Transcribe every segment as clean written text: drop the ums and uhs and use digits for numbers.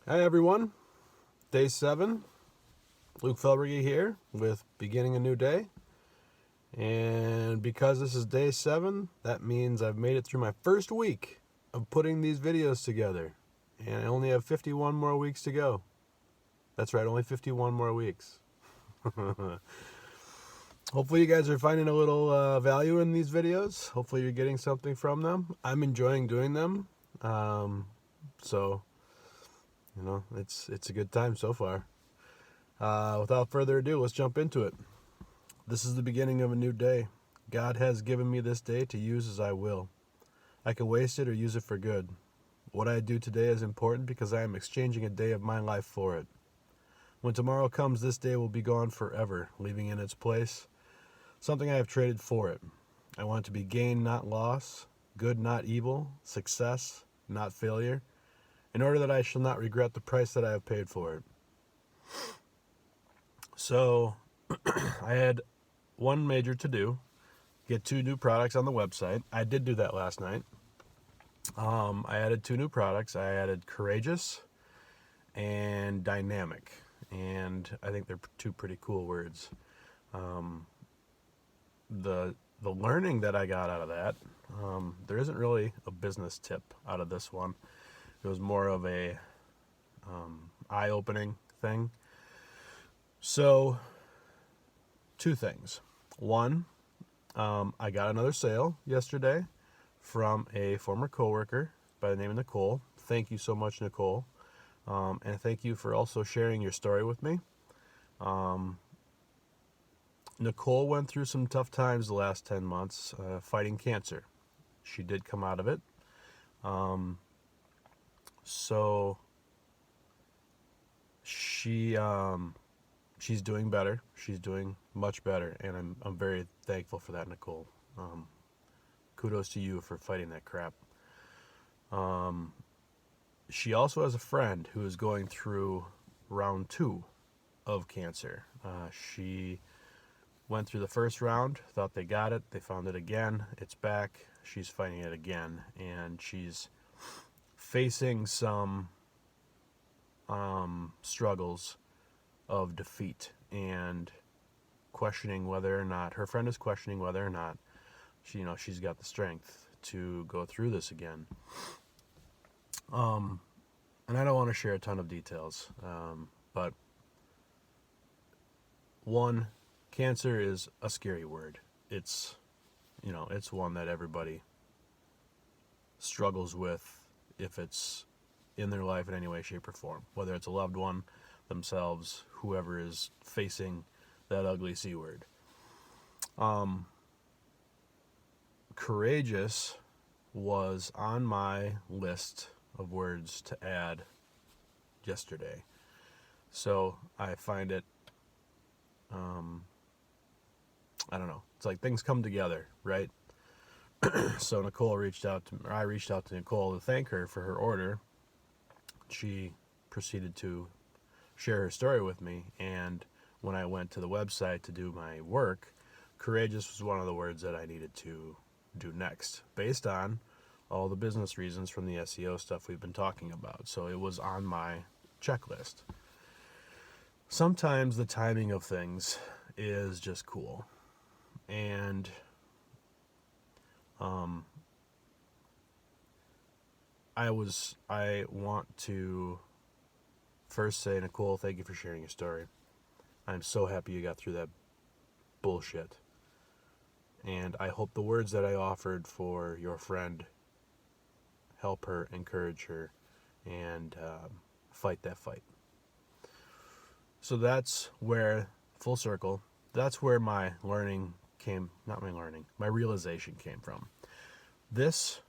Hi everyone, day 7, Luke Felbergy here with Beginning a New Day. And because this is day 7, that means I've made it through my first week of putting these videos together. And I only have 51 more weeks to go. That's right, only 51 more weeks. Hopefully you guys are finding a little value in these videos. Hopefully you're getting something from them. I'm enjoying doing them. So it's a good time so far. Without further ado, let's jump into it. This is the beginning of a new day. God has given me this day to use as I will. I can waste it or use it for good. What I do today is important because I am exchanging a day of my life for it. When tomorrow comes, this day will be gone forever, leaving in its place something I have traded for it. I want it to be gain, not loss, good, not evil, success, not failure, in order that I shall not regret the price that I have paid for it. So, I had one major to do, get 2 new products on the website. I did do that last night. I added 2 new products. I added Courageous and Dynamic, and I think they're 2 pretty cool words. The learning that I got out of that, there isn't really a business tip out of this one. It was more of a eye-opening thing. So, 2 things. One, I got another sale yesterday from a former coworker by the name of Nicole. Thank you so much, Nicole. And thank you for also sharing your story with me. Nicole went through some tough times the last 10 months fighting cancer. She did come out of it. So she's doing better. She's doing much better, and I'm very thankful for that, Nicole. Kudos to you for fighting that crap. She also has a friend who is going through round 2 of cancer. She went through the first round, thought they got it, they found it again, it's back, she's fighting it again, and she's facing some struggles of defeat and questioning whether or not, her friend is questioning whether or not she's got the strength to go through this again. And I don't want to share a ton of details, but one, cancer is a scary word. It's one that everybody struggles with if it's in their life in any way, shape, or form. Whether it's a loved one, themselves, whoever is facing that ugly C word. Courageous was on my list of words to add yesterday. So I find it, I don't know, it's like things come together, right? So I reached out to Nicole to thank her for her order. She proceeded to share her story with me, and when I went to the website to do my work, courageous was one of the words that I needed to do next, based on all the business reasons from the SEO stuff we've been talking about. So it was on my checklist. Sometimes the timing of things is just cool. And I want to first say, Nicole, thank you for sharing your story. I'm so happy you got through that bullshit. And I hope the words that I offered for your friend help her, encourage her, and fight that fight. So that's where, full circle, that's where my my realization came from. This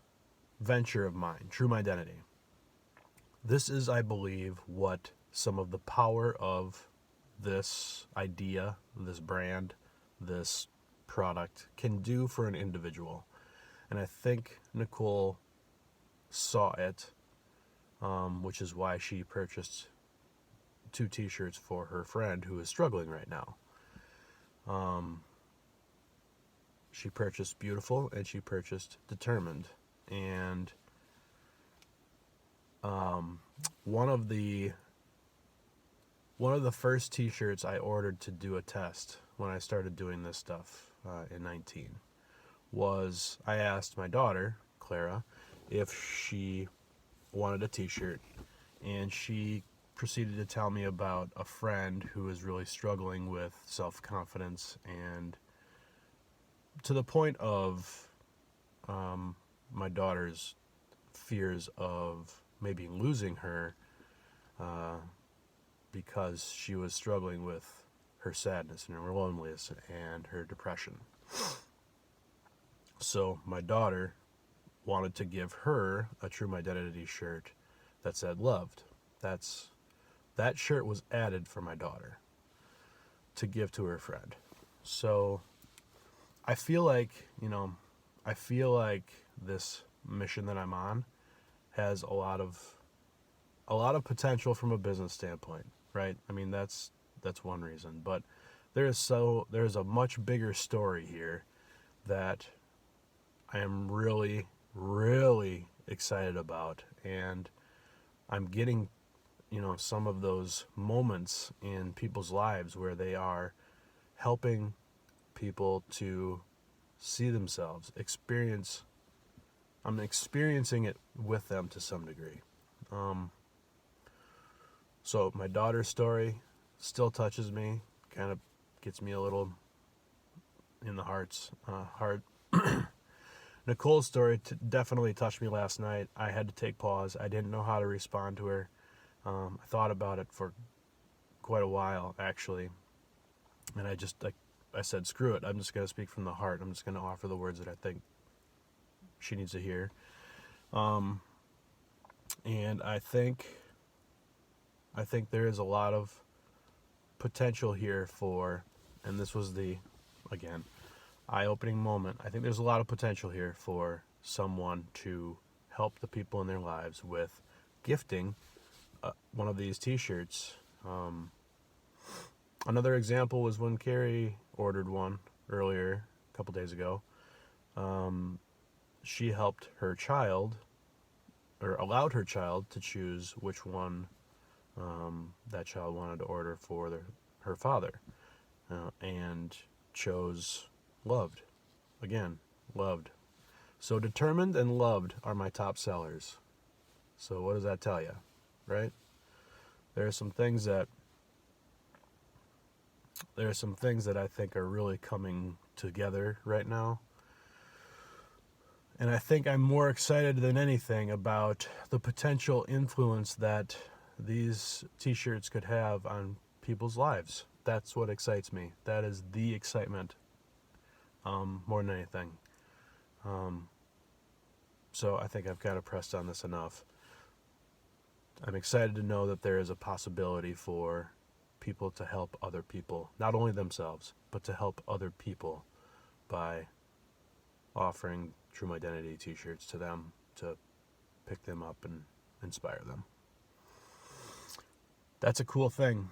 venture of mine, True Mydentity, this is, I believe, what some of the power of this idea, this brand, this product can do for an individual. And I think Nicole saw it, which is why she purchased 2 t-shirts for her friend who is struggling right now. She purchased Beautiful and she purchased Determined. And one of the first t-shirts I ordered to do a test when I started doing this stuff in 19 was I asked my daughter, Clara, if she wanted a t-shirt, and she proceeded to tell me about a friend who was really struggling with self-confidence, and to the point of my daughter's fears of maybe losing her because she was struggling with her sadness and her loneliness and her depression. So my daughter wanted to give her a True Mydentity shirt that said loved. That shirt was added for my daughter to give to her friend. So I feel like this mission that I'm on has a lot of potential from a business standpoint, right? I mean, that's one reason, but there's a much bigger story here that I am really, really excited about, and I'm getting, some of those moments in people's lives where they are helping people to see themselves, I'm experiencing it with them to some degree. So my daughter's story still touches me, kind of gets me a little in the heart. Nicole's story definitely touched me last night. I had to take pause. I didn't know how to respond to her. I thought about it for quite a while, actually. And I said, screw it. I'm just going to speak from the heart. I'm just going to offer the words that I think she needs to hear. And I think there is a lot of potential here for, and this was the, again, eye-opening moment. I think there's a lot of potential here for someone to help the people in their lives with gifting one of these t-shirts. Another example was when Carrie ordered one earlier, a couple days ago. She helped her child, or allowed her child to choose which one that child wanted to order for her father, and chose loved. Again, loved. So determined and loved are my top sellers. So what does that tell you, right? There are some things that I think are really coming together right now. And I think I'm more excited than anything about the potential influence that these t-shirts could have on people's lives. That's what excites me. That is the excitement, more than anything. So I think I've kind of pressed on this enough. I'm excited to know that there is a possibility for people to help other people, not only themselves, but to help other people by offering True Mydentity t-shirts to them to pick them up and inspire them. That's a cool thing.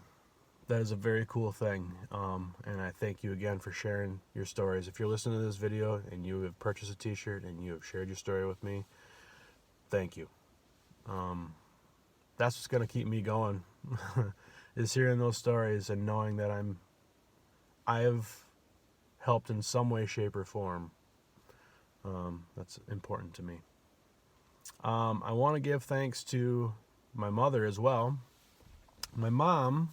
That is a very cool thing. And I thank you again for sharing your stories. If you're listening to this video and you have purchased a t-shirt and you have shared your story with me, thank you. That's what's going to keep me going, is hearing those stories and knowing that I have helped in some way, shape, or form. That's important to me. I want to give thanks to my mother as well. My mom,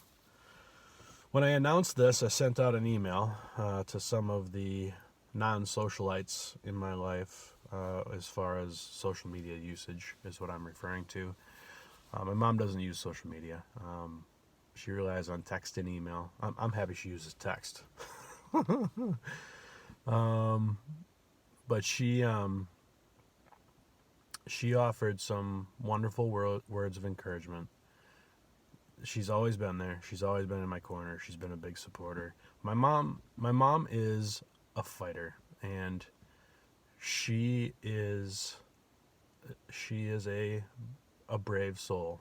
when I announced this, I sent out an email to some of the non-socialites in my life, as far as social media usage is what I'm referring to. My mom doesn't use social media. She relies on text and email. I'm happy she uses text. But she offered some wonderful words of encouragement. She's always been there. She's always been in my corner. She's been a big supporter. My mom is a fighter, and she is a brave soul.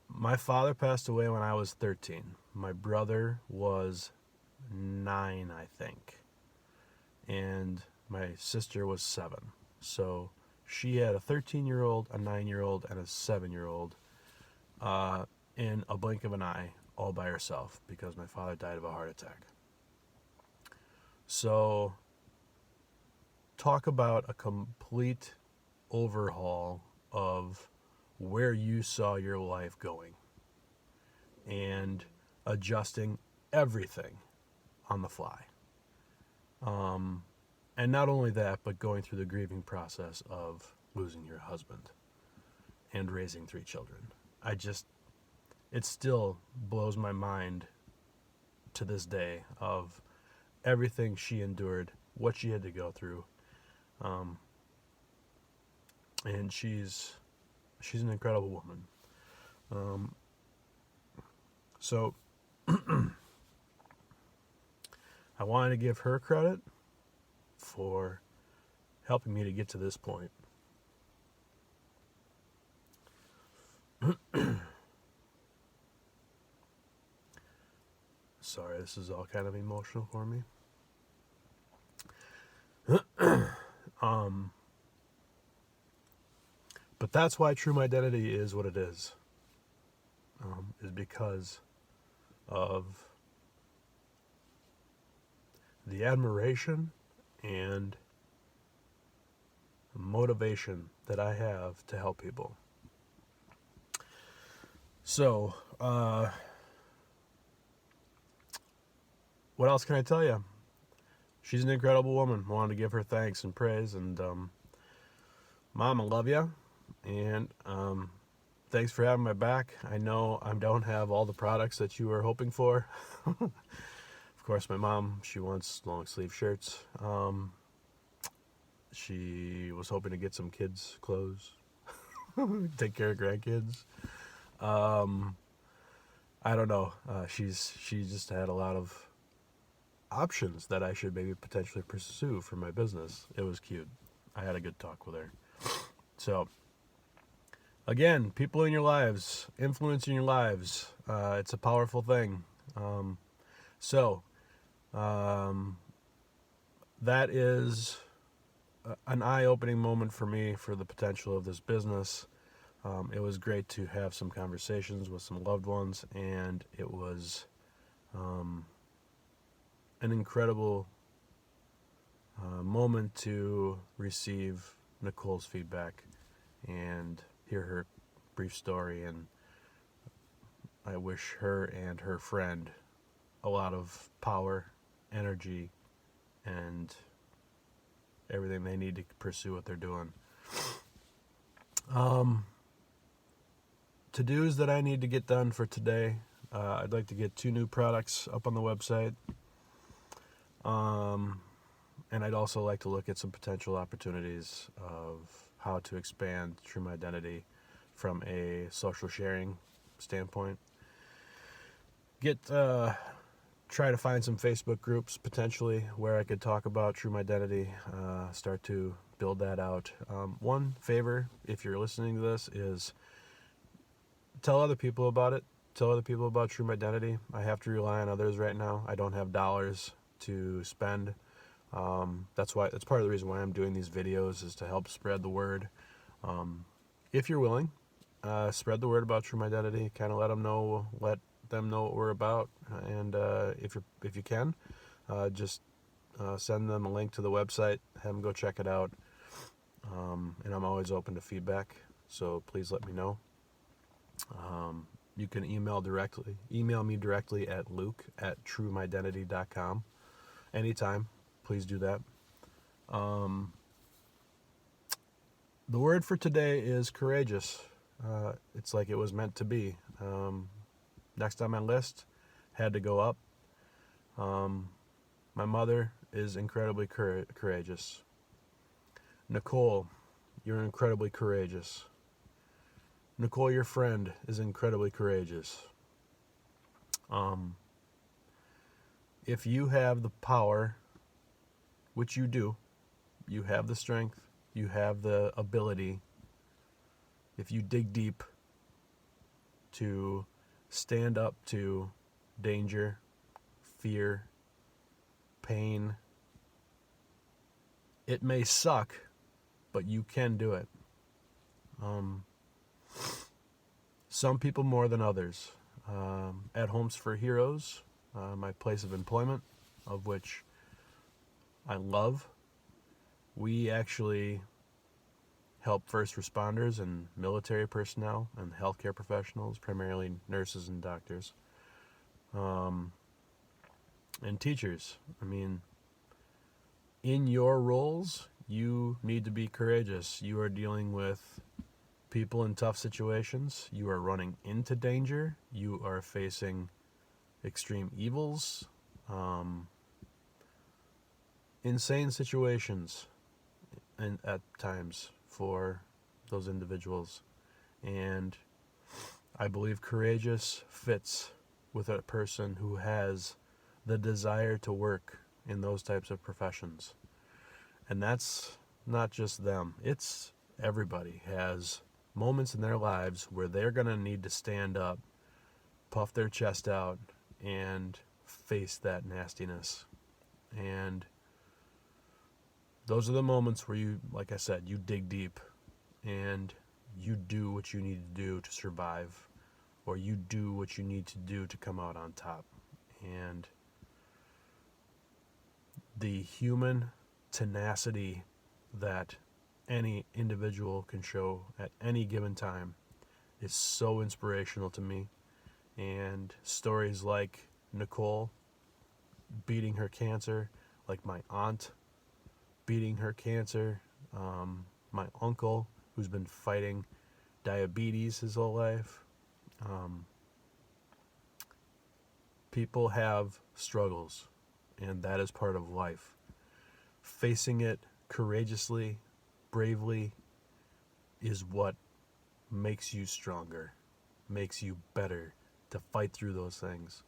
My father passed away when I was 13. My brother was 9, I think, and my sister was 7. So she had a 13-year-old, a 9-year-old, and a 7-year-old in a blink of an eye, all by herself, because my father died of a heart attack. So, talk about a complete overhaul of where you saw your life going and adjusting everything on the fly. And not only that, but going through the grieving process of losing your husband and raising 3 children. It still blows my mind to this day of everything she endured, what she had to go through. And she's an incredible woman. So I wanted to give her credit for helping me to get to this point. Sorry, this is all kind of emotional for me. But that's why True Mydentity is what it is because of the admiration and motivation that I have to help people. So, what else can I tell you? She's an incredible woman. I wanted to give her thanks and praise. And, Mom, I love you. And thanks for having my back. I know I don't have all the products that you were hoping for. Of course, my mom, she wants long sleeve shirts. She was hoping to get some kids' clothes, take care of grandkids. I don't know. She just had a lot of options that I should maybe potentially pursue for my business. It was cute. I had a good talk with her. So, again, people in your lives, influence in your lives. It's a powerful thing. That is an eye-opening moment for me for the potential of this business. It was great to have some conversations with some loved ones, and it was an incredible moment to receive Nicole's feedback and hear her brief story. And I wish her and her friend a lot of power, energy, and everything they need to pursue what they're doing. To-dos that I need to get done for today. I'd like to get 2 new products up on the website. And I'd also like to look at some potential opportunities of how to expand True Mydentity from a social sharing standpoint. Try to find some Facebook groups potentially where I could talk about True Mydentity, start to build that out. One favor, if you're listening to this, is tell other people about it. Tell other people about True Mydentity. I have to rely on others right now. I don't have dollars to spend. That's part of the reason why I'm doing these videos, is to help spread the word. If you're willing, spread the word about True Mydentity. Kind of let them know what we're about. And if you can, just send them a link to the website. Have them go check it out. And I'm always open to feedback, so please let me know. You can email me directly at luke@truemydentity.com. Anytime, please do that. The word for today is courageous. It's like it was meant to be. Next on my list, had to go up. My mother is incredibly courageous. Nicole, you're incredibly courageous. Nicole, your friend, is incredibly courageous. If you have the power, which you do, you have the strength, you have the ability, if you dig deep, to stand up to danger, fear, pain. It may suck, but you can do it. Some people more than others. At Homes for Heroes, my place of employment, of which I love, we actually help first responders and military personnel and healthcare professionals, primarily nurses and doctors, and teachers. I mean, in your roles, you need to be courageous. You are dealing with people in tough situations. You are running into danger. You are facing extreme evils, insane situations, and at times for those individuals. And I believe courageous fits with a person who has the desire to work in those types of professions. And that's not just them. It's everybody has moments in their lives where they're going to need to stand up, puff their chest out, and face that nastiness. And those are the moments where you, like I said, you dig deep and you do what you need to do to survive, or you do what you need to do to come out on top. And the human tenacity that any individual can show at any given time is so inspirational to me. And stories like Nicole beating her cancer, like my aunt beating her cancer, my uncle who's been fighting diabetes his whole life. People have struggles, and that is part of life. Facing it courageously, bravely, is what makes you stronger, makes you better to fight through those things.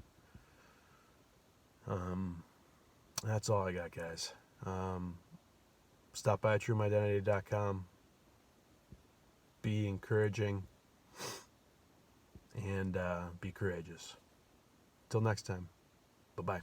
That's all I got, guys. Stop by TrueMydentity.com. Be encouraging and be courageous. Till next time. Bye-bye.